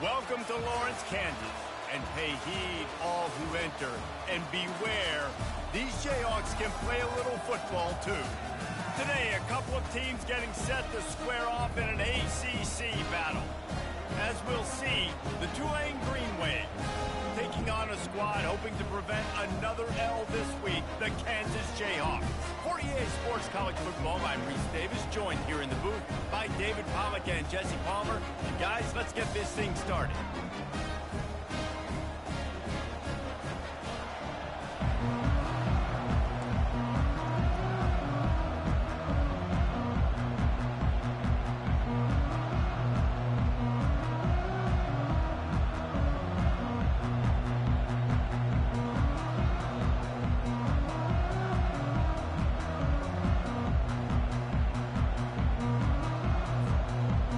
Welcome to Lawrence, Kansas, and pay heed all who enter, and beware, these Jayhawks can play a little football too. Today, a couple of teams getting set to square off in an ACC battle. As we'll see, the Tulane Green Wave taking on a squad hoping to prevent another L this week, the Kansas Jayhawks. For EA Sports College Football, I'm Reese Davis, joined here in the booth by David Pollack and Jesse Palmer. And guys, let's get this thing started.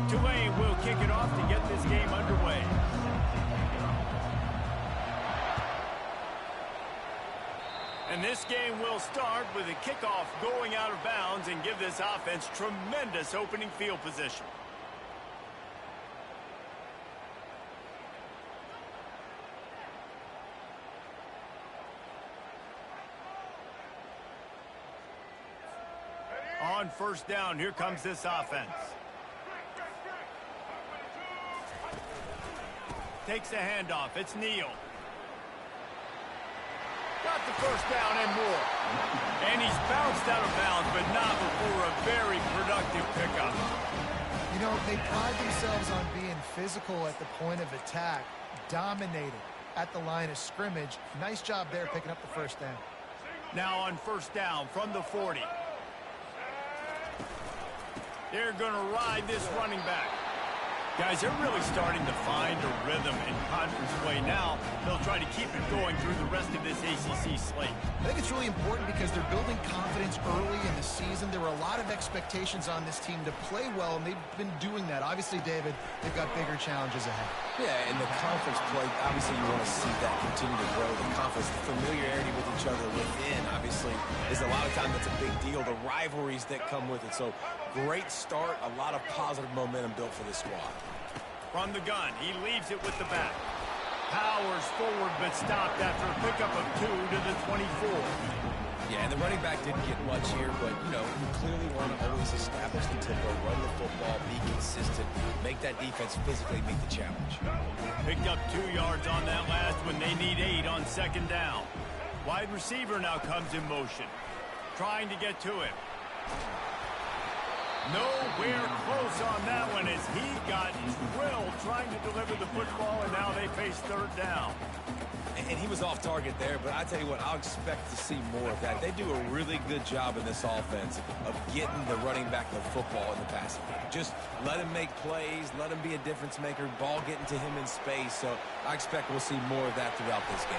Tulane will kick it off to get this game underway. And this game will start with a kickoff going out of bounds and give this offense tremendous opening field position. On first down, here comes this offense. Takes a handoff. It's Neal. Got the first down and more. And he's bounced out of bounds, but not before a very productive pickup. You know, they pride themselves on being physical at the point of attack, dominated at the line of scrimmage. Nice job there picking up the first down. Now on first down from the 40. They're going to ride this running back. Guys, they're really starting to find a rhythm in conference play now. They'll try to keep it going through the rest of this ACC slate. I think it's really important because they're building confidence early in the season. There were a lot of expectations on this team to play well, and they've been doing that. Obviously, David, they've got bigger challenges ahead. Yeah, and the conference play, obviously you want to see that continue to grow. The conference, the familiarity with each other within, obviously, is a lot of times that's a big deal. The rivalries that come with it. So, great start, a lot of positive momentum built for this squad. From the gun, he leaves it with the back. Powers forward, but stopped after a pickup of 2 to the 24. Yeah, and the running back didn't get much here, but, you know, you clearly want to always establish the tempo, run the football, be consistent, make that defense physically meet the challenge. Picked up 2 yards on that last one. They need 8 on second down. Wide receiver now comes in motion, trying to get to him. Nowhere close on that one as he got drilled trying to deliver the football, and now they face third down. And he was off target there, but I tell you what, I'll expect to see more of that. They do a really good job in this offense of getting the running back the football in the passing game. Just let him make plays, let him be a difference maker, ball getting to him in space. So I expect we'll see more of that throughout this game.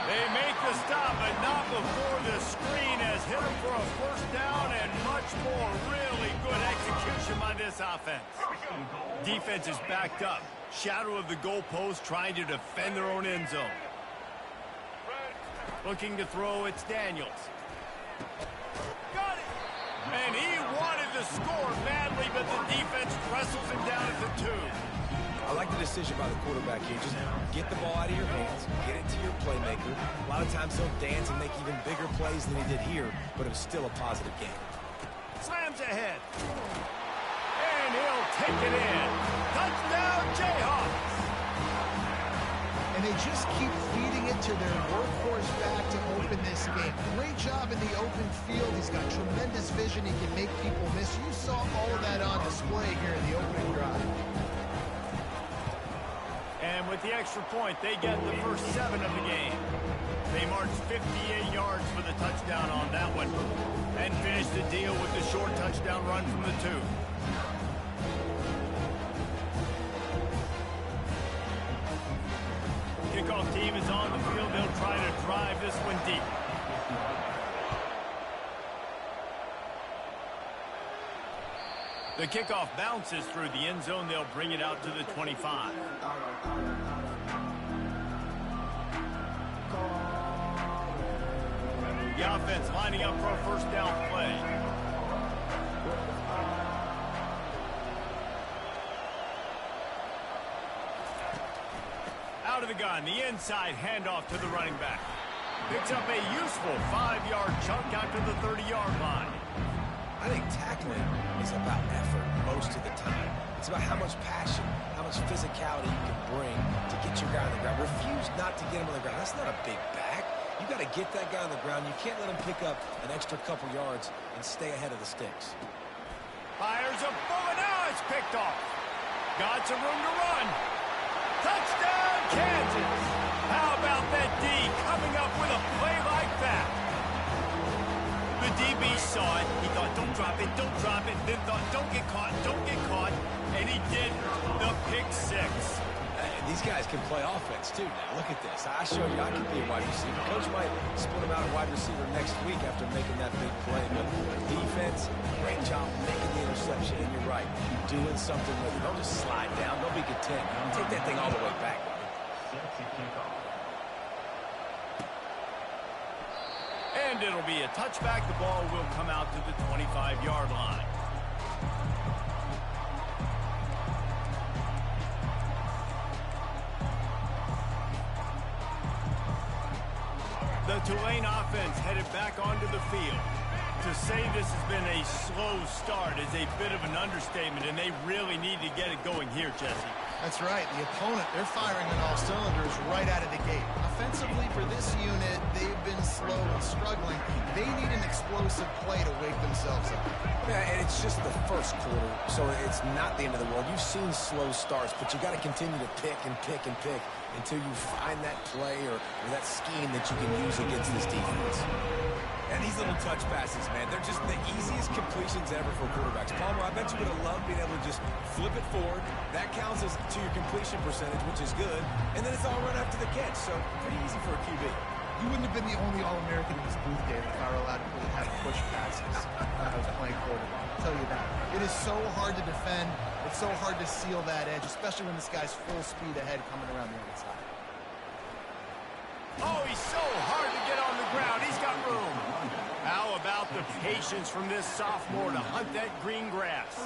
They make the stop, but not before the screen has hit him for a first down and much more. Really good execution by this offense. Defense is backed up. Shadow of the goalpost trying to defend their own end zone. Looking to throw, it's Daniels. Got it! And he wanted to score badly, but the defense wrestles him down at the 2. I like the decision by the quarterback here. Just get the ball out of your hands, get it to your playmaker. A lot of times he'll dance and make even bigger plays than he did here, but it was still a positive game. Slams ahead. And he'll take it in. Touchdown, Jayhawks. And they just keep feeding it to their workhorse back to open this game. Great job in the open field. He's got tremendous vision. He can make people miss. You saw all of that on display here in the opening drive. And with the extra point, they get the first 7 of the game. They marched 58 yards for the touchdown on that one and finished the deal with the short touchdown run from the 2. Kickoff team is on the field. They'll try to drive this one deep. The kickoff bounces through the end zone. They'll bring it out to the 25. The offense lining up for a first down play. gun, the inside handoff to the running back. Picks up a useful 5-yard chunk out to the 30-yard line. I think tackling is about effort most of the time. It's about how much passion, how much physicality you can bring to get your guy on the ground. Refuse not to get him on the ground. That's not a big back. You got to get that guy on the ground. You can't let him pick up an extra couple yards and stay ahead of the sticks. Fires a bullet. Now it's picked off. Got some room to run. Touchdown, Kansas. How about that D coming up with a play like that? The DB saw it. He thought, don't drop it, then thought, don't get caught, and he did the pick six. These guys can play offense, too, now. Look at this. I showed you I can be a wide receiver. Coach might split him out at wide receiver next week after making that big play. But defense, great job making the interception. And you're right, you're doing something with it. Don't just slide down. Don't be content. Take that thing all the way back. And it'll be a touchback. The ball will come out to the 25-yard line. The Tulane offense headed back onto the field. To say this has been a slow start is a bit of an understatement, and they really need to get it going here, Jesse. That's right. The opponent, they're firing on all cylinders right out of the gate. Offensively, for this unit, they've been slow and struggling. They need an explosive play to wake themselves up. Yeah, and it's just the first quarter, so it's not the end of the world. You've seen slow starts, but you got to continue to pick and pick and pick until you find that play or that scheme that you can use against this defense. And these little touch passes, man, they're just the easiest completions ever for quarterbacks. Palmer, I bet you would have loved being able to just flip it forward. That counts as to your completion percentage, which is good. And then it's all run after the catch, so pretty easy for a QB. You wouldn't have been the only All-American in this booth, David, if I were allowed to really have push passes when I was playing quarterback. I'll tell you that. It is so hard to defend. It's so hard to seal that edge, especially when this guy's full speed ahead coming around the outside. Oh, he's so hard to get on the ground. He's got room. How about the patience from this sophomore to hunt that green grass?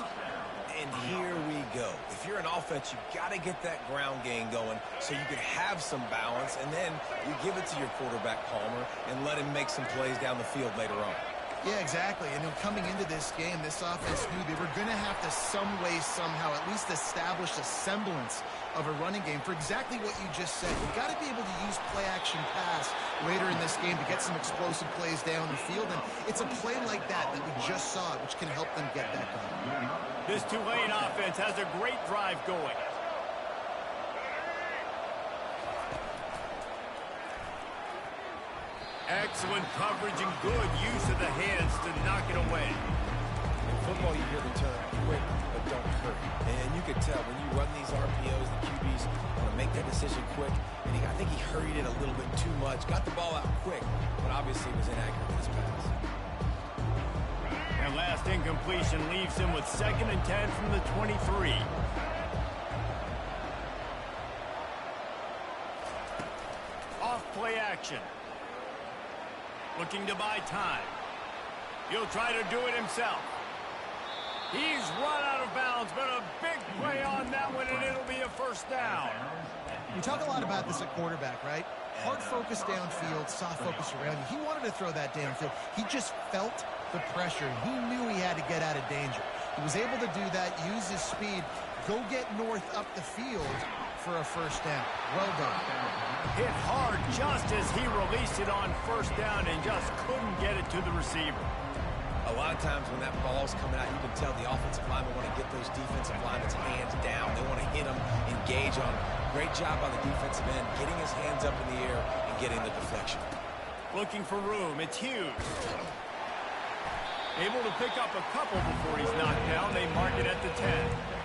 And here we go. If you're an offense, you got to get that ground game going so you can have some balance, and then you give it to your quarterback, Palmer, and let him make some plays down the field later on. Yeah, exactly. And coming into this game, this offense knew they were going to have to some way, somehow, at least establish a semblance of a running game for exactly what you just said. You've got to be able to use play-action pass later in this game to get some explosive plays down the field. And it's a play like that we just saw, which can help them get that done. This Tulane offense has a great drive going. Excellent coverage and good use of the hands to knock it away. In football, you hear the term quick, but don't hurry. And you can tell when you run these RPOs, the QBs want to make that decision quick. And I think he hurried it a little bit too much. Got the ball out quick, but obviously was inaccurate with his pass. And last incompletion leaves him with 2nd and 10 from the 23. Off play action. Looking to buy time. He'll try to do it himself. He's run out of bounds, but a big play on that one, and it'll be a first down. We talk a lot about this at quarterback, right? Hard focus downfield, soft focus around you. He wanted to throw that downfield. He just felt the pressure. He knew he had to get out of danger. He was able to do that, use his speed, go get north up the field for a first down. Well done. Hit hard just as he released it on first down and just couldn't get it to the receiver. A lot of times when that ball's coming out, you can tell the offensive linemen want to get those defensive linemen's hands down. They want to hit them, engage on them. Great job on the defensive end, getting his hands up in the air and getting the deflection. Looking for room. It's Hughes. Able to pick up a couple before he's knocked down. They mark it at the 10.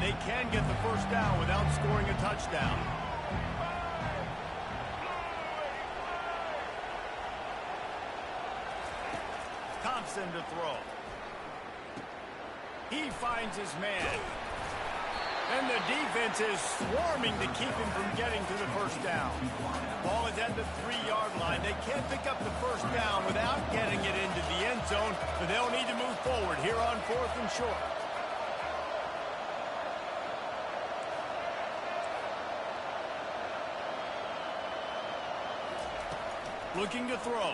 They can get the first down without scoring a touchdown. Thompson to throw. He finds his man. And the defense is swarming to keep him from getting to the first down. Ball is at the 3-yard line. They can't pick up the first down without getting it into the end zone, but they'll need to move forward here on 4th and short. Looking to throw.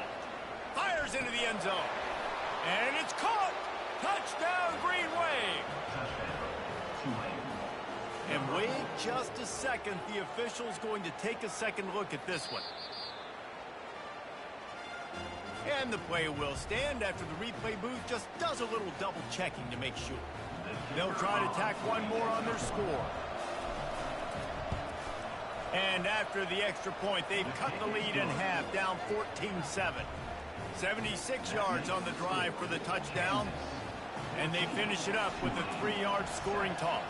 Fires into the end zone. And it's caught. Touchdown, Green Wave. And wait just a second. The official's going to take a second look at this one. And the play will stand after the replay booth just does a little double checking to make sure. They'll try to tack one more on their score. And after the extra point, they've cut the lead in half, down 14-7. 76 yards on the drive for the touchdown. And they finish it up with a 3-yard scoring toss.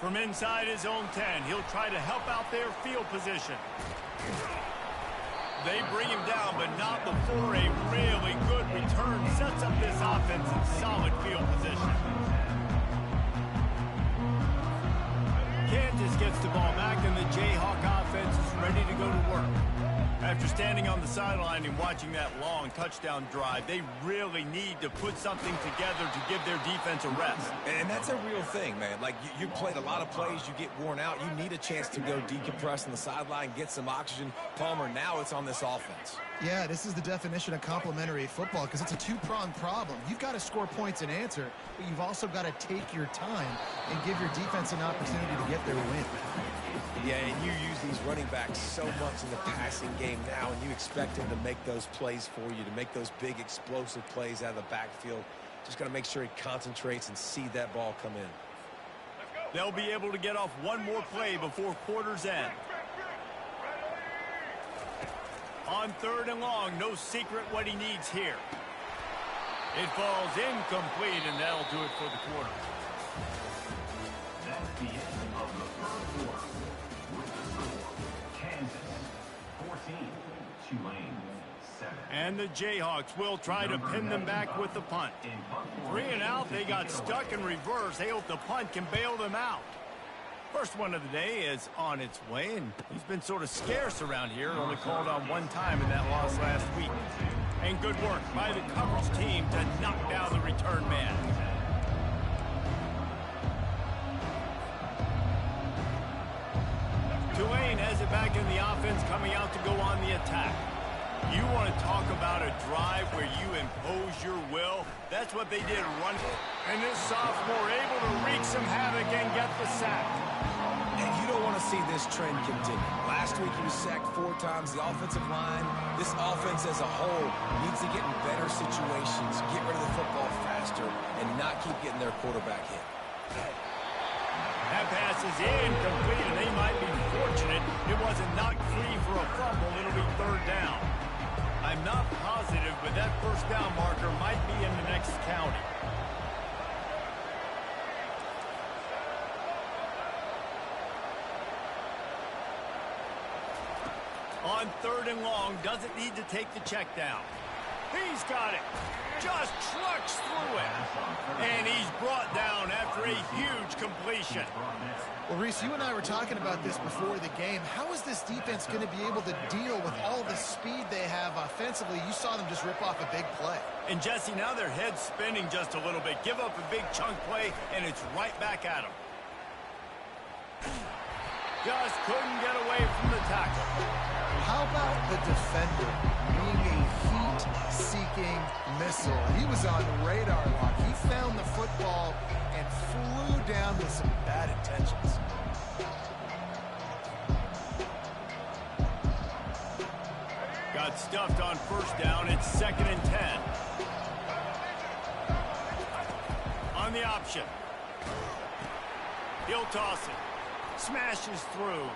From inside his own 10, he'll try to help out their field position. They bring him down, but not before a really good return sets up this offense in solid field position. Kansas gets the ball back, and the Jayhawk offense is ready to go to work. After standing on the sideline and watching that long touchdown drive, they really need to put something together to give their defense a rest. And that's a real thing, man. Like, you played a lot of plays, you get worn out. You need a chance to go decompress on the sideline, get some oxygen. Palmer, now it's on this offense. Yeah, this is the definition of complementary football because it's a two-pronged problem. You've got to score points and answer, but you've also got to take your time and give your defense an opportunity to get their win. Yeah, and you use these running backs so much in the passing game now, and you expect them to make those plays for you, to make those big explosive plays out of the backfield. Just got to make sure he concentrates and see that ball come in. They'll be able to get off one more play before quarter's end. On 3rd and long, no secret what he needs here. It falls incomplete, and that'll do it for the quarter. That's the end of the first quarter. With the score, Kansas 14, Tulane 7. And the Jayhawks will try to pin them back with the punt. 3 and out, they got stuck in reverse. They hope the punt can bail them out. First one of the day is on its way, and he's been sort of scarce around here. Only called on one time in that loss last week. And good work by the coverage team to knock down the return man. Tulane has it back in the offense, coming out to go on the attack. You want to talk about a drive where you impose your will? That's what they did, run. And this sophomore able to wreak some havoc and get the sack. And you don't want to see this trend continue. Last week he was sacked 4 times. The offensive line, this offense as a whole, needs to get in better situations, get rid of the football faster, and not keep getting their quarterback hit. That pass is incomplete, and they might be fortunate it wasn't knocked free for a fumble. It'll be 3rd down. I'm not positive, but that first down marker might be in the next county. On 3rd and long, doesn't need to take the check down. He's got it. Just trucks through it. And he's brought down after a huge completion. Well, Reese, you and I were talking about this before the game. How is this defense going to be able to deal with all the speed they have offensively? You saw them just rip off a big play. And, Jesse, now their head's spinning just a little bit. Give up a big chunk play, and it's right back at them. Just couldn't get away from the tackle. How about the defender being a heat-seeking missile? He was on radar lock. He found the football and flew down with some bad intentions. Got stuffed on first down. It's 2nd and 10. On the option. He'll toss it. Smashes through.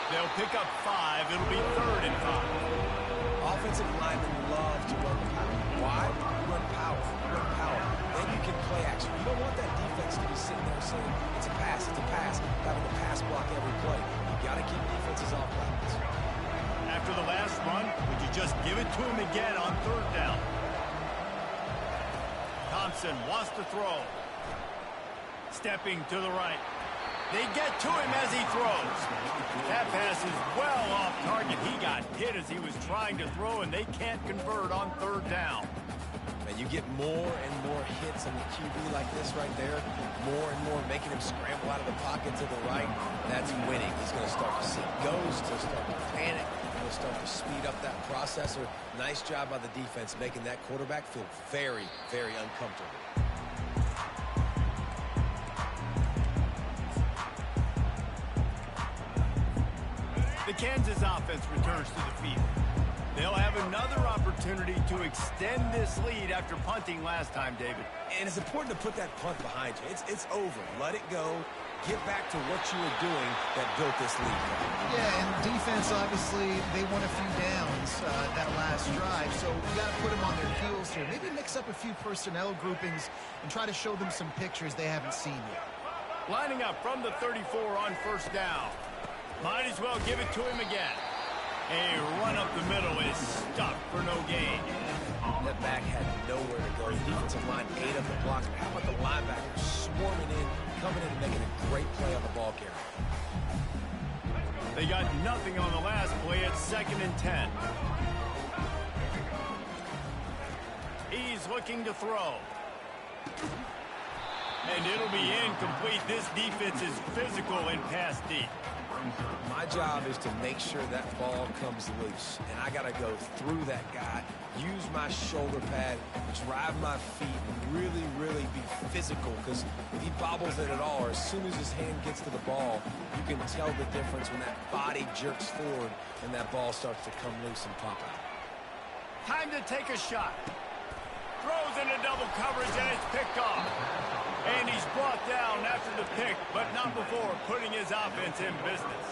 They'll pick up 5. It'll be 3rd and 5. Offensive linemen love to run power. Why? Run power. Run power. Then you can play action. You don't want that defense to be sitting there saying, it's a pass, having to pass block every play. You got to keep defenses off balance. After the last run, would you just give it to him again on 3rd down? Thompson wants to throw. Stepping to the right. They get to him as he throws. That pass is well off target. He got hit as he was trying to throw, and they can't convert on third down. And you get more and more hits on the QB like this right there, more and more making him scramble out of the pocket to the right. That's winning. He's going to start to see ghosts. He'll start to panic. He'll start to speed up that processor. Nice job by the defense making that quarterback feel very, very uncomfortable. The Kansas offense returns to the field. They'll have another opportunity to extend this lead after punting last time, David. And it's important to put that punt behind you. It's over. Let it go. Get back to what you were doing that built this lead. Yeah, and defense, obviously, they won a few downs that last drive, so we got to put them on their heels here. Maybe mix up a few personnel groupings and try to show them some pictures they haven't seen yet. Lining up from the 34 on first down. Might as well give it to him again. A run up the middle is stuck for no gain. That back had nowhere to go. The defensive line ate up the blocks. How about the linebackers swarming in, coming in and making a great play on the ball carrier? They got nothing on the last play. It's 2nd and 10. He's looking to throw. And it'll be incomplete. This defense is physical and pass deep. My job is to make sure that ball comes loose, and I got to go through that guy, use my shoulder pad, drive my feet, and really, really be physical, because if he bobbles it at all, or as soon as his hand gets to the ball, you can tell the difference when that body jerks forward and that ball starts to come loose and pop out. Time to take a shot. Throws into double coverage, and it's picked off. And he's brought down after the pick, but not before putting his offense in business.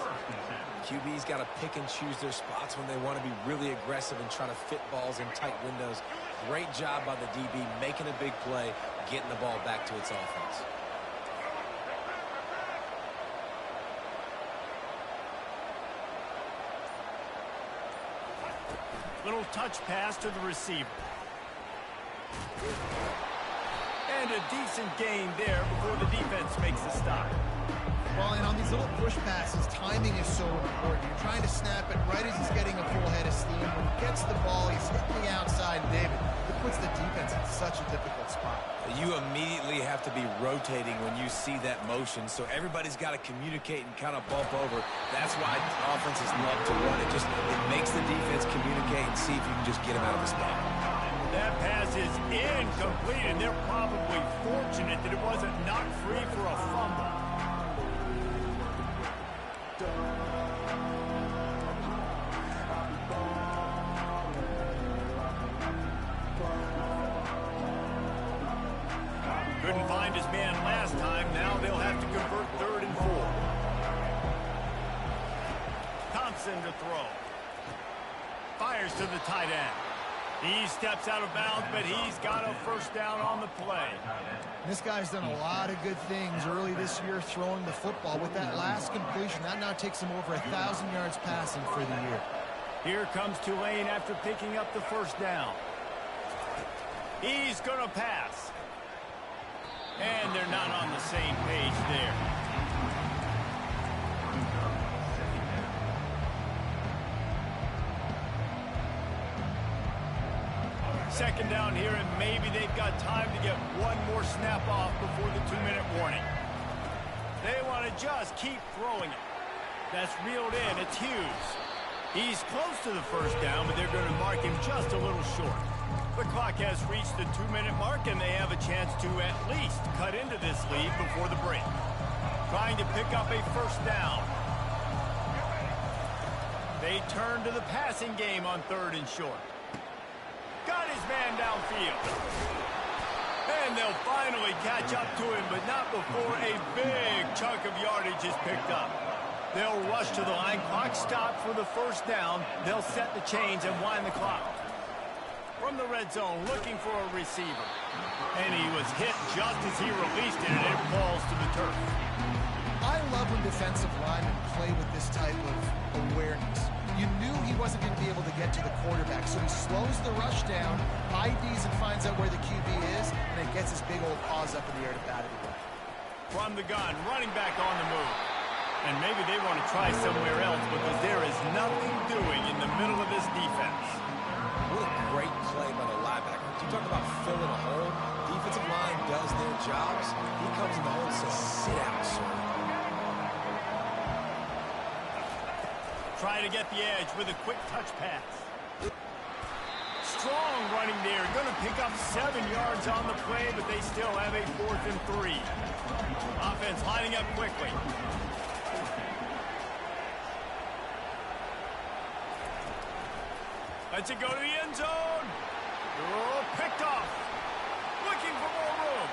QB's got to pick and choose their spots when they want to be really aggressive and try to fit balls in tight windows. Great job by the DB making a big play, getting the ball back to its offense. Little touch pass to the receiver. And a decent gain there before the defense makes the stop. Well, and on these little push passes, timing is so important. You're trying to snap it right as he's getting a full head of steam. When he gets the ball, he's hitting the outside, David. It puts the defense in such a difficult spot. You immediately have to be rotating when you see that motion, so everybody's got to communicate and kind of bump over. That's why offenses love to run it. It makes the defense communicate and see if you can just get him out of the spot. That pass is incomplete, and they're probably fortunate that it wasn't knocked free for a fumble. Couldn't find his man last time. Now they'll have to convert 3rd and 4. Thompson to throw. Fires to the tight end. He steps out of bounds, but he's got a first down on the play. This guy's done a lot of good things early this year throwing the football. With that last completion, that now takes him over 1,000 yards passing for the year. Here comes Tulane after picking up the first down. He's going to pass. And they're not on the same page there. Second down here, and maybe they've got time to get one more snap off before the 2-minute warning. They want to just keep throwing it. That's reeled in. It's Hughes. He's close to the first down, but they're going to mark him just a little short. The clock has reached the 2-minute mark, and they have a chance to at least cut into this lead before the break. Trying to pick up a first down. They turn to the passing game on 3rd and short. Got his man downfield. And they'll finally catch up to him, but not before a big chunk of yardage is picked up. They'll rush to the line. Clock stopped for the first down. They'll set the chains and wind the clock. From the red zone, looking for a receiver. And he was hit just as he released it, and it falls to the turf. I love when defensive linemen play with this type of awareness. You knew he wasn't going to be able to get to the quarterback, so he slows the rush down, IDs and finds out where the QB is, and then gets his big old paws up in the air to bat it away. From the gun, running back on the move. And maybe they want to try somewhere else because there is nothing doing in the middle of this defense. What a great play by the linebacker. You talk about filling a hole. Defensive line does their jobs. He comes in the hole and says, sit out, sir. Try to get the edge with a quick touch pass. Strong running there. Going to pick up 7 yards on the play, but they still have a 4th and 3. Offense lining up quickly. Lets it go to the end zone. Oh, picked off. Looking for more room.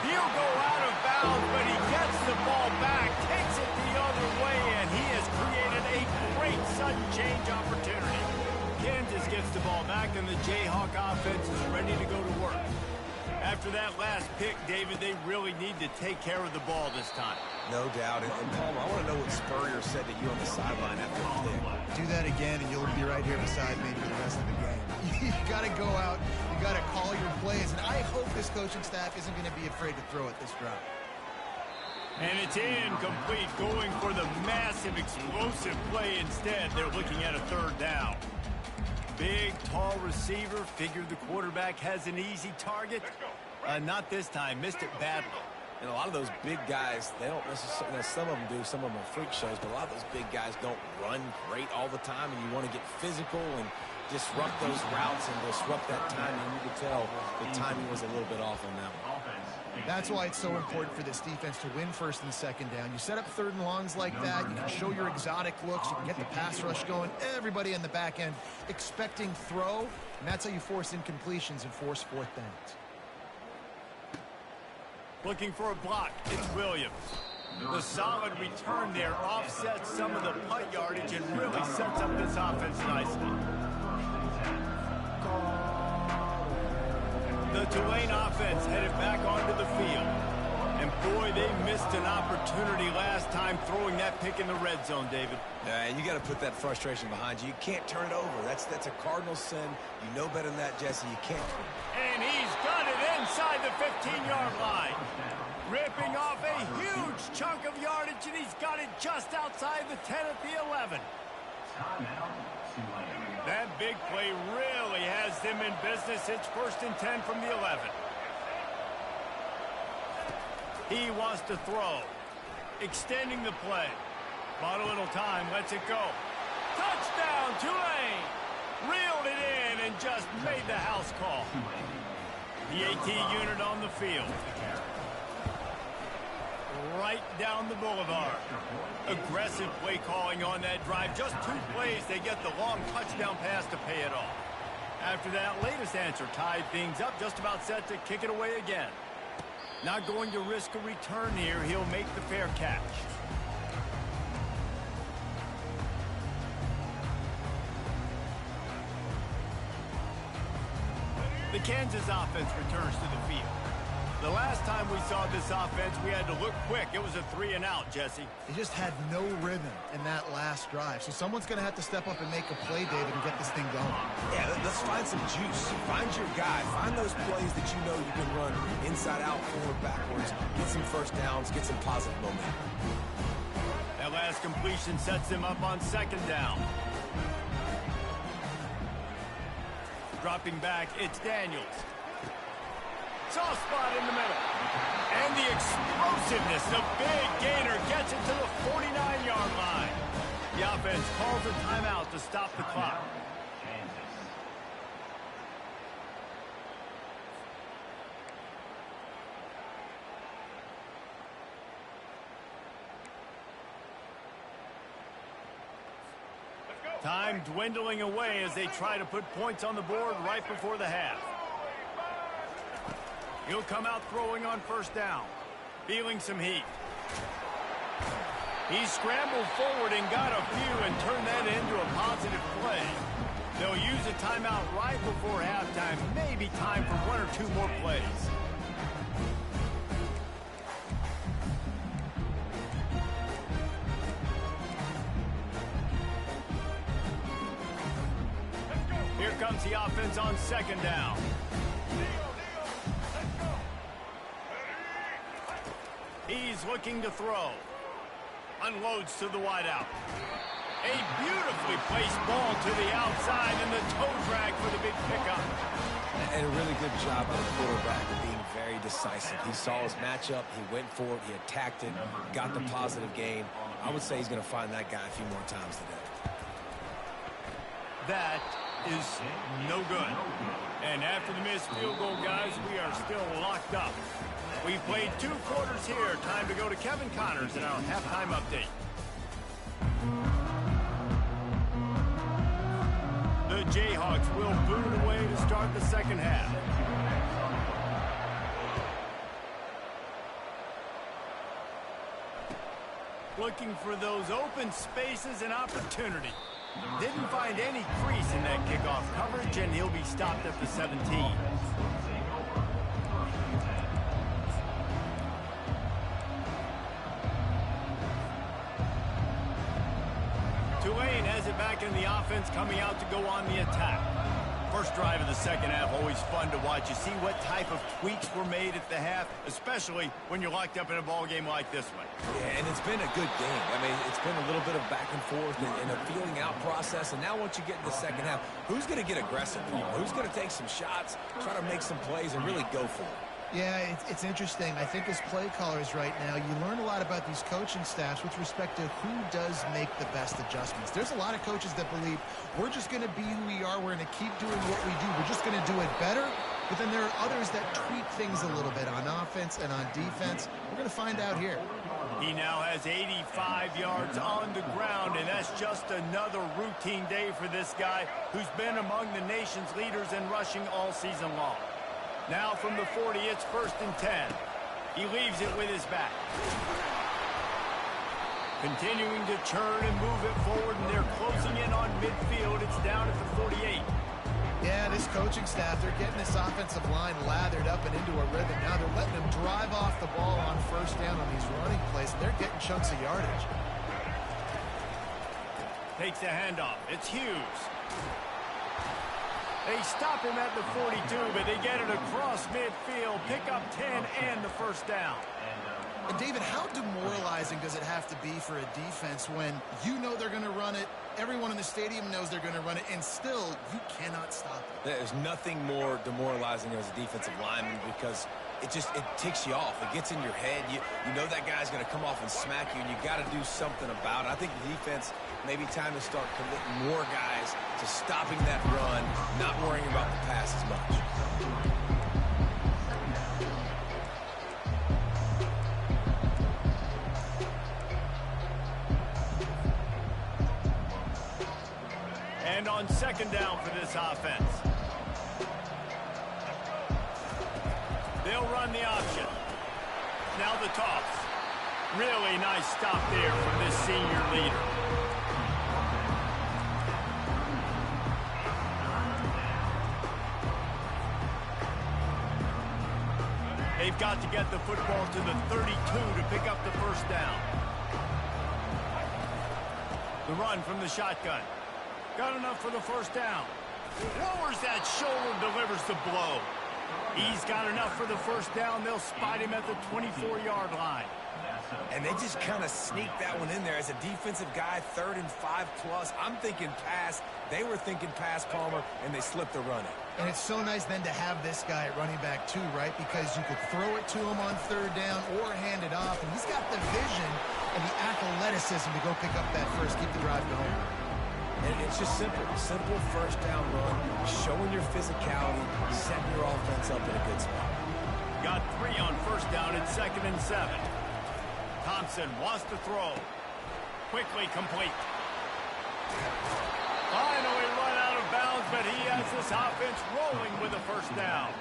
He'll go out of bounds, but he gets the ball back, takes it the other way, and he has created a great sudden change opportunity. Kansas gets the ball back, and the Jayhawk offense is ready to go to work. After that last pick, David, they really need to take care of the ball this time. No doubt. And Paul, I want to know what Spurrier said to you on the sideline after the pick. Do that again, and you'll be right here beside me for the rest of the game. You got to go out. You got to call your plays, and I hope this coaching staff isn't going to be afraid to throw it this drive. And it's incomplete, going for the massive, explosive play instead. They're looking at a 3rd down. Big, tall receiver. Figure the quarterback has an easy target. Not this time. Missed it badly. And a lot of those big guys, they don't necessarily, some of them do, some of them are freak shows, but a lot of those big guys don't run great all the time, and you want to get physical and disrupt those routes and disrupt that timing. You could tell the timing was a little bit off on that one. That's why it's so important for this defense to win 1st and 2nd down. You set up 3rd and longs like that, you can show your exotic looks, you can get the pass rush going, everybody in the back end expecting throw, and that's how you force incompletions and force 4th downs. Looking for a block. It's Williams. The solid return there offsets some of the punt yardage and really sets up this offense nicely. The Tulane offense headed back onto the field. And boy, they missed an opportunity last time throwing that pick in the red zone, David. And you got to put that frustration behind you. You can't turn it over. That's a cardinal sin. You know better than that, Jesse. You can't. And he's got it inside the 15-yard line. Ripping off a huge chunk of yardage, and he's got it just outside the 10 at the 11. That big play really has them in business. It's 1st and 10 from the 11. He wants to throw. Extending the play. Bought a little time, lets it go. Touchdown, Tulane! Reeled it in and just made the house call. The AT unit on the field. Right down the boulevard. Aggressive play calling on that drive. Just 2 plays, they get the long touchdown pass to pay it off. After that latest answer tied things up, just about set to kick it away again. Not going to risk a return here. He'll make the fair catch. The Kansas offense returns to the field. The last time we saw this offense, we had to look quick. It was a 3 and out, Jesse. They just had no rhythm in that last drive. So someone's going to have to step up and make a play, David, and get this thing going. Yeah, let's find some juice. Find your guy. Find those plays that you know you can run inside out, forward, backwards. Get some 1st downs. Get some positive momentum. That last completion sets them up on 2nd down. Dropping back, it's Daniels. Soft spot in the middle. And the explosiveness, the big gainer gets it to the 49-yard line. The offense calls a timeout to stop the clock. Time dwindling away as they try to put points on the board right before the half. He'll come out throwing on 1st down. Feeling some heat. He scrambled forward and got a few and turned that into a positive play. They'll use a timeout right before halftime. Maybe time for 1 or 2 more plays. comes the offense on second down. He's looking to throw. Unloads to the wideout. A beautifully placed ball to the outside and the toe drag for the big pickup. And a really good job by the quarterback of being very decisive. He saw his matchup, he went for it, he attacked it, got the positive gain. I would say he's going to find that guy a few more times today. That is no good. And after the missed field goal, guys, we are still locked up. We've played 2 quarters here. Time to go to Kevin Connors in our halftime update. The Jayhawks will boot it away to start the second half. Looking for those open spaces and opportunity. Didn't find any crease in that kickoff coverage, and he'll be stopped at the 17. Tulane has it back in the offense, coming out to go on the attack. First drive of the second half, always fun to watch. You see what type of tweaks were made at the half, especially when you're locked up in a ball game like this one. Yeah, and it's been a good game. I mean, it's been a little bit of back and forth and a feeling out process. And now once you get in the second half, who's going to get aggressive? Who's going to take some shots, try to make some plays, and really go for it? Yeah, it's interesting. I think as play callers right now, you learn a lot about these coaching staffs with respect to who does make the best adjustments. There's a lot of coaches that believe we're just going to be who we are. We're going to keep doing what we do. We're just going to do it better. But then there are others that tweak things a little bit on offense and on defense. We're going to find out here. He now has 85 yards on the ground, and that's just another routine day for this guy who's been among the nation's leaders in rushing all season long. Now from the 40, it's 1st and 10. He leaves it with his back. Continuing to churn and move it forward, and they're closing in on midfield. It's down at the 48. Yeah, this coaching staff, they're getting this offensive line lathered up and into a rhythm. Now they're letting them drive off the ball on 1st down on these running plays, and they're getting chunks of yardage. Takes the handoff. It's Hughes. They stop him at the 42, but they get it across midfield. Pick up 10 and the 1st down. And David, how demoralizing does it have to be for a defense when you know they're going to run it, everyone in the stadium knows they're going to run it, and still you cannot stop it? There's nothing more demoralizing as a defensive lineman because it ticks you off. It gets in your head. You know that guy's going to come off and smack you, and you got to do something about it. I think the defense, maybe time to start committing more guys to stopping that run, not worrying about the pass as much. And on 2nd down for this offense. They'll run the option. Now the toss. Really nice stop there from this senior leader. They've got to get the football to the 32 to pick up the 1st down. The run from the shotgun. Got enough for the 1st down. Lowers that shoulder, delivers the blow. He's got enough for the 1st down. They'll spot him at the 24-yard line. And they just kind of sneak that one in there. As a defensive guy, 3rd and 5+. I'm thinking pass. They were thinking pass, Palmer, and they slipped the run. And it's so nice then to have this guy at running back too, right? Because you could throw it to him on 3rd down or hand it off. And he's got the vision and the athleticism to go pick up that first, keep the drive going. And it's just simple 1st down run, showing your physicality, setting your offense up in a good spot. Got 3 on 1st down at 2nd and 7. Thompson wants to throw. Quickly complete. Finally run out of bounds, but he has this offense rolling with a 1st down.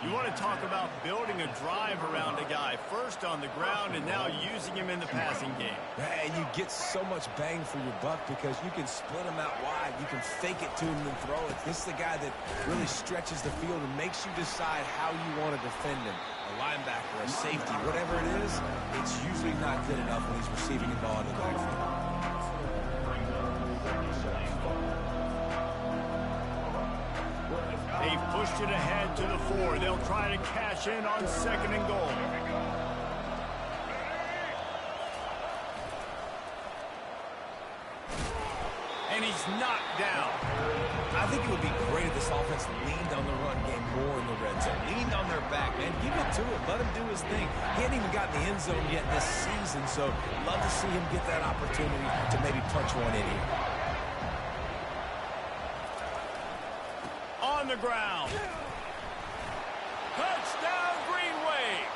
You want to talk about building a drive around a guy. First on the ground and now using him in the passing game. And you get so much bang for your buck because you can split him out wide. You can fake it to him and throw it. This is the guy that really stretches the field and makes you decide how you want to defend him. A linebacker, a safety, whatever it is, it's usually not good enough when he's receiving the ball in the backfield. They've pushed it ahead to the 4. They'll try to cash in on 2nd and goal. And he's knocked down. I think it would be great if this offense leaned on the run game more in the red zone. Leaned on their back, man. Give it to him. Let him do his thing. He hadn't even gotten the end zone yet this season, so love to see him get that opportunity to maybe punch one in here. On the ground. Touchdown, Green Wave.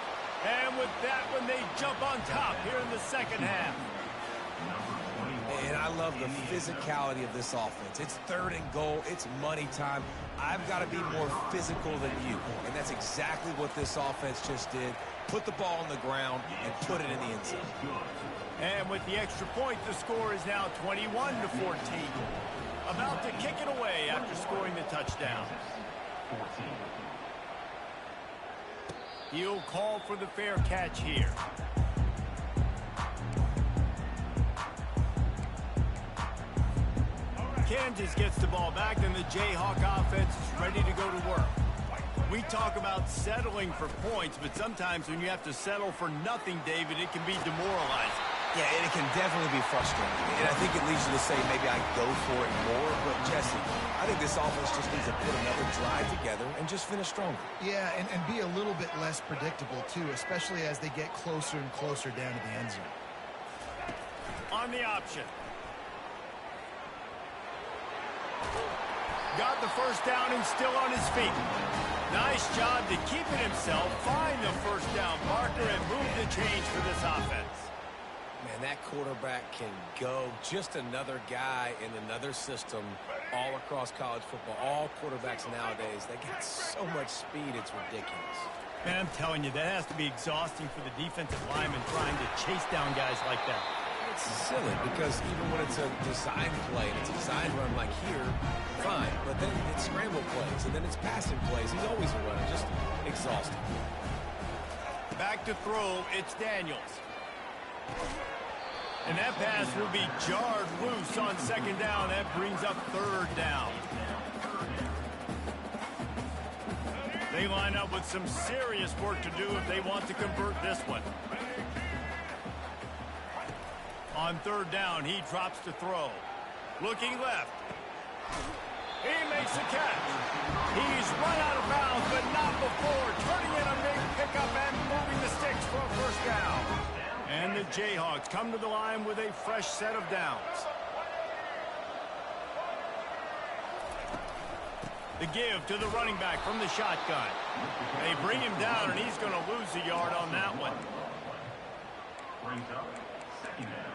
And with that one, they jump on top here in the second half. And I love the physicality of this offense. It's 3rd and goal. It's money time. I've got to be more physical than you. And that's exactly what this offense just did. Put the ball on the ground and put it in the end zone. And with the extra point, the score is now 21-14. About to kick it away after scoring the touchdown. He'll call for the fair catch here. Kansas gets the ball back, and the Jayhawk offense is ready to go to work. We talk about settling for points, but sometimes when you have to settle for nothing, David, it can be demoralizing. Yeah, and it can definitely be frustrating. And I think it leads you to say maybe I go for it more. But, Jesse, I think this offense just needs to put another drive together and just finish stronger. Yeah, and be a little bit less predictable, too, especially as they get closer and closer down to the end zone. On the option. Got the first down and still on his feet. Nice job to keep it himself, find the first down marker, and move the change for this offense. Man, that quarterback can go. Just another guy in another system all across college football. All quarterbacks nowadays, they got so much speed, it's ridiculous. Man, I'm telling you, that has to be exhausting for the defensive lineman trying to chase down guys like that. It's silly because even when it's a design play and it's a design run like here, fine. But then it's scramble plays and then it's passing plays. He's always a runner, just exhausting. Back to throw, it's Daniels. And that pass will be jarred loose on 2nd down. That brings up 3rd down. They line up with some serious work to do if they want to convert this one. On 3rd down, he drops to throw. Looking left. He makes a catch. He's run out of bounds, but not before turning in a big pickup and moving the sticks for a first down. And the Jayhawks come to the line with a fresh set of downs. The give to the running back from the shotgun. They bring him down, and he's going to lose a yard on that one. Brings up 2nd down.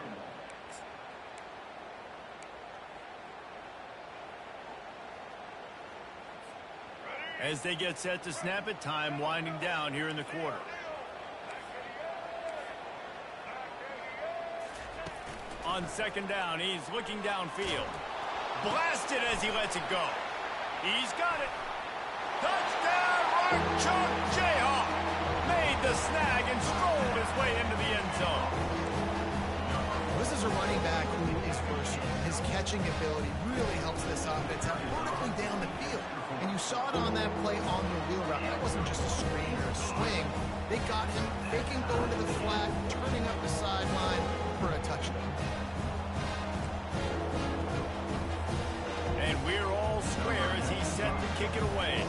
As they get set to snap it, time winding down here in the quarter. On 2nd down, he's looking downfield. Blasted as he lets it go. He's got it. Touchdown, Marchuk Jayhawk. Made the snag and strolled his way into the end zone. This is a running back who is versatile. His catching ability really helps this offense out vertically down the field. And you saw it on that play on the wheel route. That wasn't just a screen or a swing. They got him faking going to the flat, turning up the sideline for a touchdown. And we're all square as he's set to kick it away.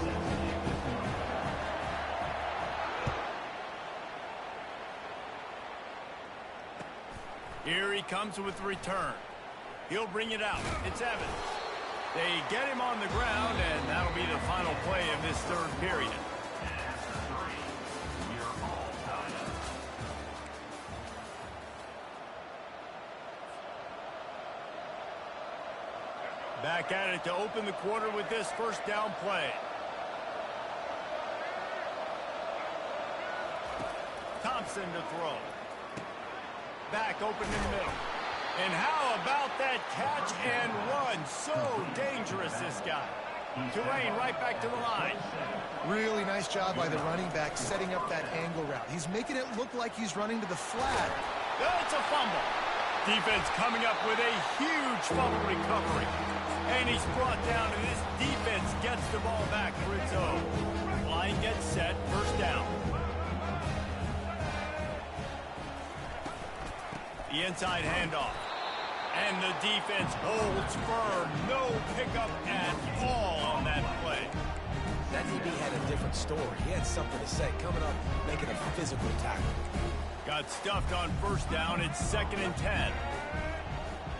Here he comes with the return. He'll bring it out. It's Evans. They get him on the ground, and that'll be the final play of this 3rd period. Back at it to open the quarter with this first down play. Thompson to throw. Back open in the middle. And how about that catch and run? So dangerous, this guy. TULANE right back to the line. Really nice job by the running back setting up that angle route. He's making it look like he's running to the flat. It's a fumble. defense coming up with a huge fumble recovery. And he's brought down, and this defense gets the ball back for its own. Line gets set, first down. The inside handoff. And the defense holds firm. No pickup at all on that play. That DB had a different story. He had something to say, coming up, making a physical tackle. Got stuffed on first down. It's 2nd and 10.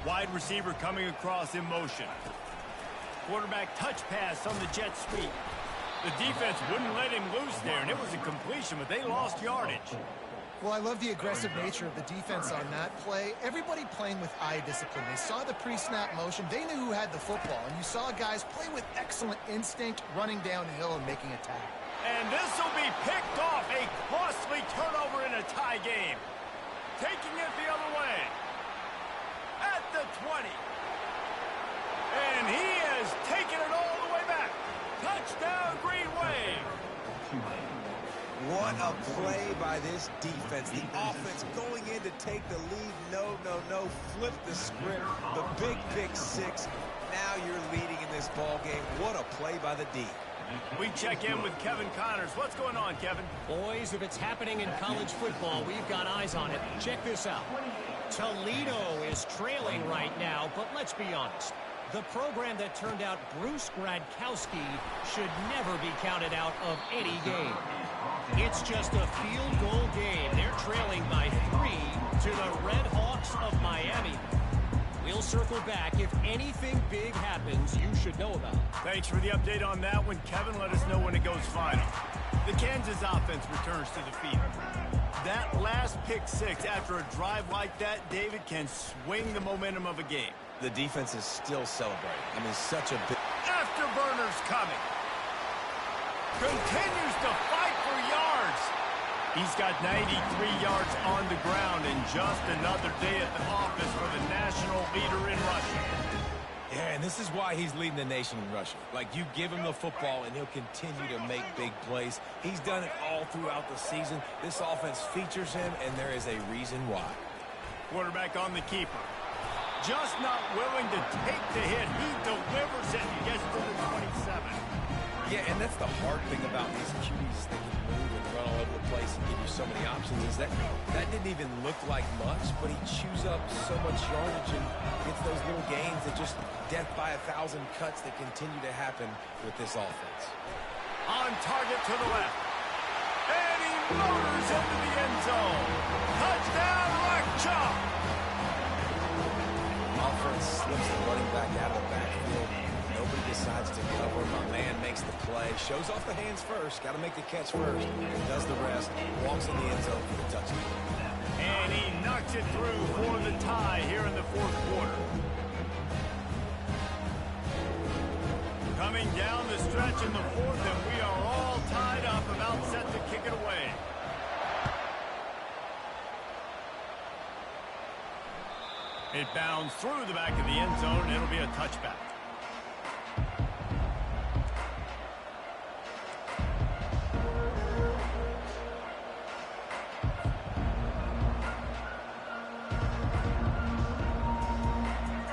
Wide receiver coming across in motion. Quarterback touch pass on the jet sweep. The defense wouldn't let him loose there, and it was a completion, but they lost yardage. Well, I love the aggressive nature of the defense on that play. Everybody playing with eye discipline. They saw the pre-snap motion. They knew who had the football, and you saw guys play with excellent instinct, running downhill and making a tackle. And this will be picked off. A costly turnover in a tie game. Taking it the other way. At the 20. And he has taken it all the way back. Touchdown, Green Wave. What a play by this defense. The offense going in to take the lead. No. Flip the script. The big pick six. Now you're leading in this ball game. What a play by the D. We check in with Kevin Connors. What's going on, Kevin? Boys, if it's happening in college football, we've got eyes on it. Check this out. Toledo is trailing right now, but let's be honest. The program that turned out Bruce Gradkowski should never be counted out of any game. It's just a field goal game. They're trailing by 3 to the Red Hawks of Miami. We'll circle back. If anything big happens, you should know about it. Thanks for the update on that one, Kevin. Let us know when it goes final. The Kansas offense returns to the field. That last pick six after a drive like that, David, can swing the momentum of a game. The defense is still celebrating. I mean, such a big... Afterburners coming. Continues to fight for yards. He's got 93 yards on the ground and just another day at the office for the national leader in rushing. Yeah, and this is why he's leading the nation in rushing. Like, you give him the football, and he'll continue to make big plays. He's done it all throughout the season. This offense features him, and there is a reason why. Quarterback on the keeper. Just not willing to take the hit. He delivers it and gets to the 27. Yeah, and that's the hard thing about these QBs that can move and run all over the place and give you so many options is that didn't even look like much, but he chews up so much yardage and gets those little gains that just death by 1,000 cuts that continue to happen with this offense. On target to the left. And he motors into the end zone. Touchdown, Rock Chalk. Offense slips the running back out of the backfield. Nobody decides to cover. My man makes the play. Shows off the hands first. Got to make the catch first. Does the rest. Walks in the end zone for the touchdown. And he knocks it through for the tie here in the fourth quarter. Coming down the stretch in the fourth, and we are all tied up, about set to kick it away. It bounds through the back of the end zone, and it'll be a touchback.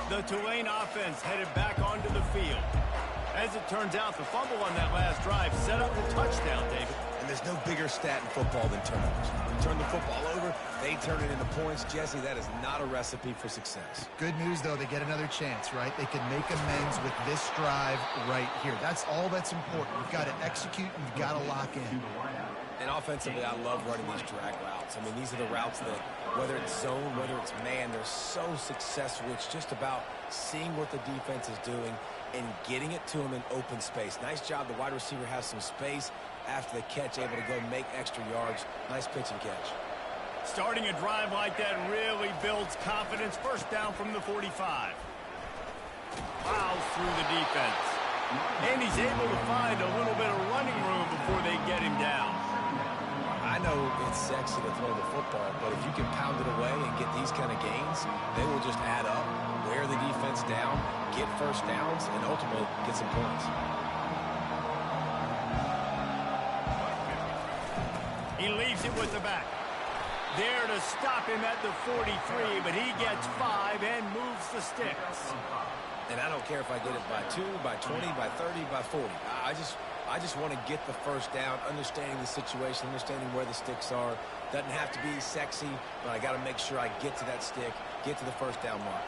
The Tulane offense headed back onto the field. As it turns out, the fumble on that last drive set up the touchdown, David. And there's no bigger stat in football than turnovers. You turn the football over, they turn it into points. Jesse, that is not a recipe for success. Good news, though, they get another chance, right? They can make amends with this drive right here. That's all that's important. You've got to execute and you've got to lock in. And offensively, I love running these drag routes. I mean, these are the routes that, whether it's zone, whether it's man, they're so successful. It's just about seeing what the defense is doing and getting it to him in open space. Nice job. The wide receiver has some space after the catch, able to go make extra yards. Nice pitch and catch. Starting a drive like that really builds confidence. First down from the 45. Plows through the defense. And he's able to find a little bit of running room before they get him down. I know it's sexy to throw the football, but if you can pound it away and get these kind of gains, they will just add up, wear the defense down, get first downs, and ultimately get some points. He leaves it with the back. There to stop him at the 43, but he gets 5 and moves the sticks. And I don't care if I get it by 2, by 20, by 30, by 40. I just want to get the first down, understanding the situation, understanding where the sticks are. Doesn't have to be sexy, but I got to make sure I get to that stick, get to the first down mark.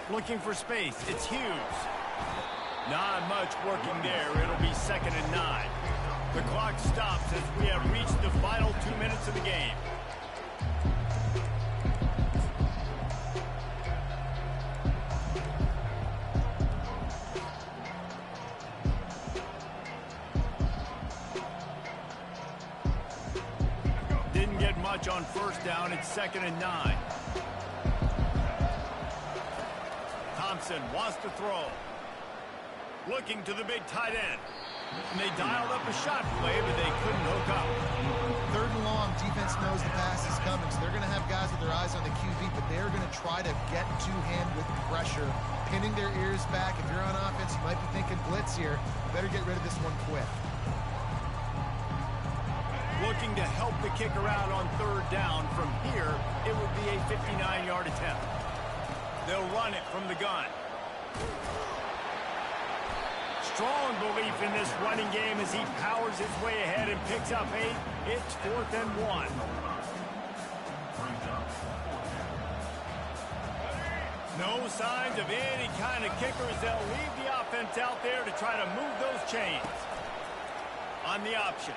Looking for space. It's Hughes. Not much working there. It'll be 2nd and 9. The clock stops as we have reached the final 2 minutes of the game. Didn't get much on first down. It's 2nd and 9. Thompson wants to throw. Looking to the big tight end. And they dialed up a shot play, but they couldn't hook up. 3rd and long, defense knows the pass is coming, so they're going to have guys with their eyes on the QB, but they're going to try to get to him with pressure, pinning their ears back. If you're on offense, you might be thinking blitz here. You better get rid of this one quick. Looking to help the kicker out on 3rd down. From here, it would be a 59-yard attempt. They'll run it from the gun. Strong belief in this running game as he powers his way ahead and picks up 8. It's 4th and 1. No signs of any kind of kickers. They'll leave the offense out there to try to move those chains. On the option.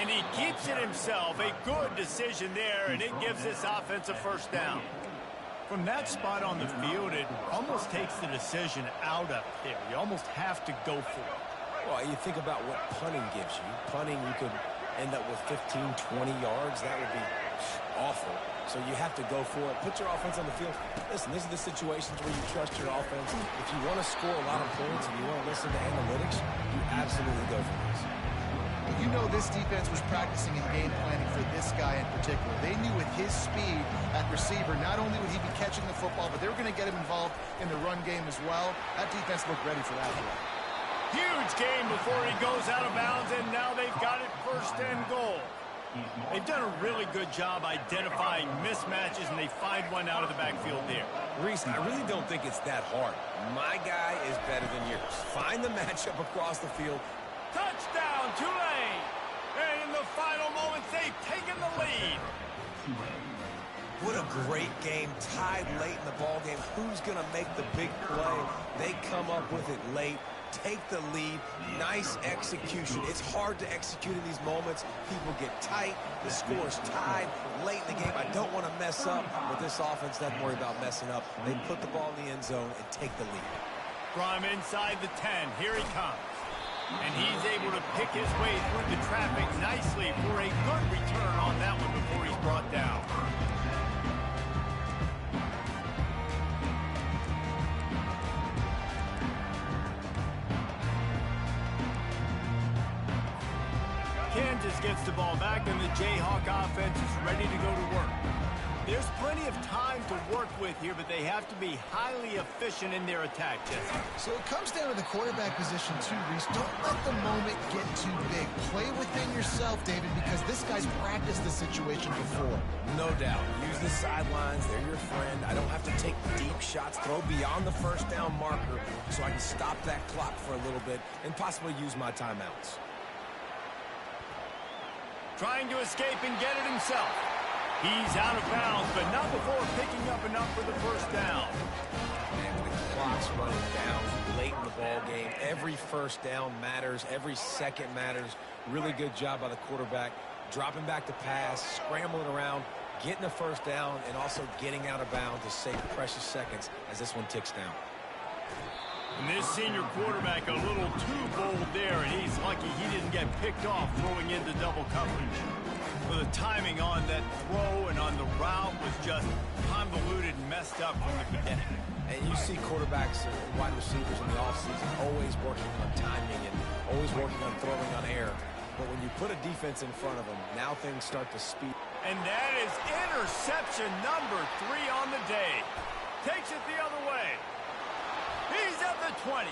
And he keeps it himself. A good decision there, and it gives this offense a first down. From that spot on the field, it almost takes the decision out of there. You almost have to go for it. Well, you think about what punting gives you. Punting, you could end up with 15, 20 yards. That would be awful. So you have to go for it. Put your offense on the field. Listen, these are the situations where you trust your offense. If you want to score a lot of points and you want to listen to analytics, you absolutely go for this. You know this defense was practicing and game planning for this guy in particular. They knew with his speed at receiver, not only would he be catching the football, but they were going to get him involved in the run game as well. That defense looked ready for that play. Huge game before he goes out of bounds, and now they've got it 1st and goal. They've done a really good job identifying mismatches, and they find one out of the backfield there. Reese, I really don't think it's that hard. My guy is better than yours. Find the matchup across the field. Touchdown, Tulane! And in the final moments, they've taken the lead. What a great game, tied late in the ball game. Who's going to make the big play? They come up with it late, take the lead. Nice execution. It's hard to execute in these moments. People get tight. The score's tied late in the game. I don't want to mess up, but this offense doesn't worry about messing up. They put the ball in the end zone and take the lead. From inside the 10, here he comes. And he's able to pick his way through the traffic nicely for a good return on that one before he's brought down. Kansas gets the ball back, and the Jayhawk offense is ready to go to work. There's plenty of time to work with here, but they have to be highly efficient in their attack, Jesse. So it comes down to the quarterback position too, Reese. Don't let the moment get too big. Play within yourself, David, because this guy's practiced the situation before. No doubt. Use the sidelines. They're your friend. I don't have to take deep shots, throw beyond the first down marker so I can stop that clock for a little bit and possibly use my timeouts. Trying to escape and get it himself. He's out of bounds, but not before picking up enough for the first down. And the clock's running down late in the ball game. Every first down matters. Every second matters. Really good job by the quarterback. Dropping back to pass, scrambling around, getting the first down, and also getting out of bounds to save precious seconds as this one ticks down. And this senior quarterback a little too bold there, and he's lucky he didn't get picked off throwing into double coverage. Well, the timing on that throw and on the route was just convoluted and messed up from the beginning. And you see quarterbacks and wide receivers in the offseason always working on timing and always working on throwing on air. But when you put a defense in front of them, now things start to speed. And that is interception number 3 on the day. Takes it the other way. He's at the 20.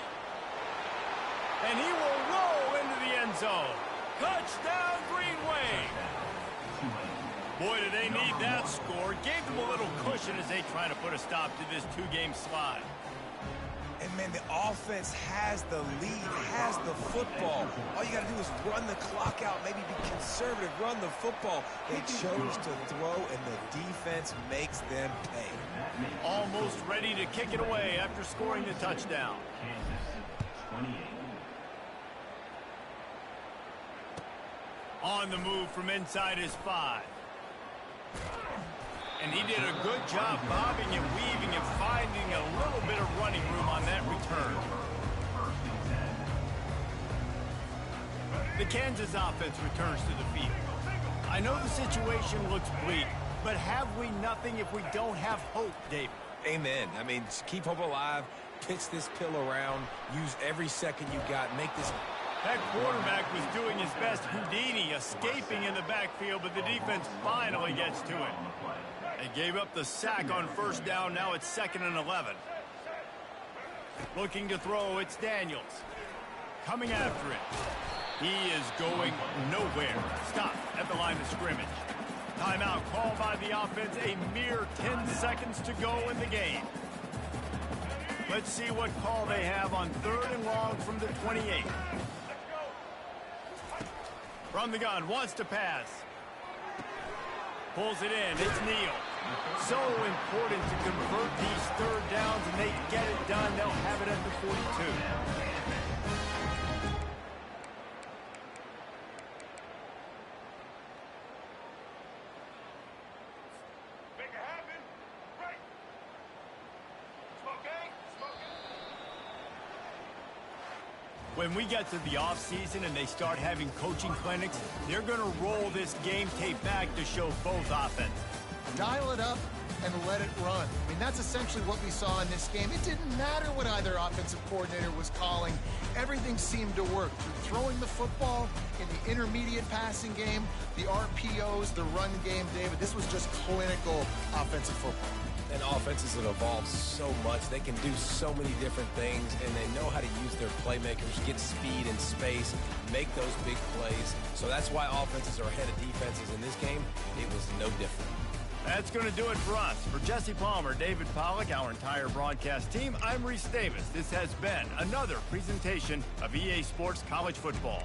And he will roll into the end zone. Touchdown, Green Wave. Boy, do they need that score. Gave them a little cushion as they try to put a stop to this two-game slide. And, man, the offense has the lead, has the football. All you got to do is run the clock out, maybe be conservative, run the football. They chose to throw, and the defense makes them pay. Almost ready to kick it away after scoring the touchdown. Kansas, 28. On the move from inside his 5. And he did a good job bobbing and weaving and finding a little bit of running room on that return. The Kansas offense returns to the field. I know the situation looks bleak, but have we nothing if we don't have hope, David? Amen. I mean, keep hope alive, pitch this pill around, use every second you got, make this. That quarterback was doing his best Houdini, escaping in the backfield, but the defense finally gets to it. They gave up the sack on first down. Now it's 2nd and 11. Looking to throw, it's Daniels. Coming after it. He is going nowhere. Stop at the line of scrimmage. Timeout called by the offense. A mere 10 seconds to go in the game. Let's see what call they have on 3rd and long from the 28. From the gun, wants to pass. Pulls it in, it's Neal. So important to convert these 3rd downs, and they get it done. They'll have it at the 42. Make it happen. Right. Smoking. When we get to the offseason and they start having coaching clinics, they're going to roll this game tape back to show both offenses. Dial it up and let it run. I mean, that's essentially what we saw in this game. It didn't matter what either offensive coordinator was calling. Everything seemed to work. Through throwing the football, in the intermediate passing game, the RPOs, the run game, David, this was just clinical offensive football. And offenses have evolved so much. They can do so many different things, and they know how to use their playmakers, get speed and space, make those big plays. So that's why offenses are ahead of defenses in this game. It was no different. That's going to do it for us. For Jesse Palmer, David Pollack, our entire broadcast team, I'm Reese Davis. This has been another presentation of EA Sports College Football.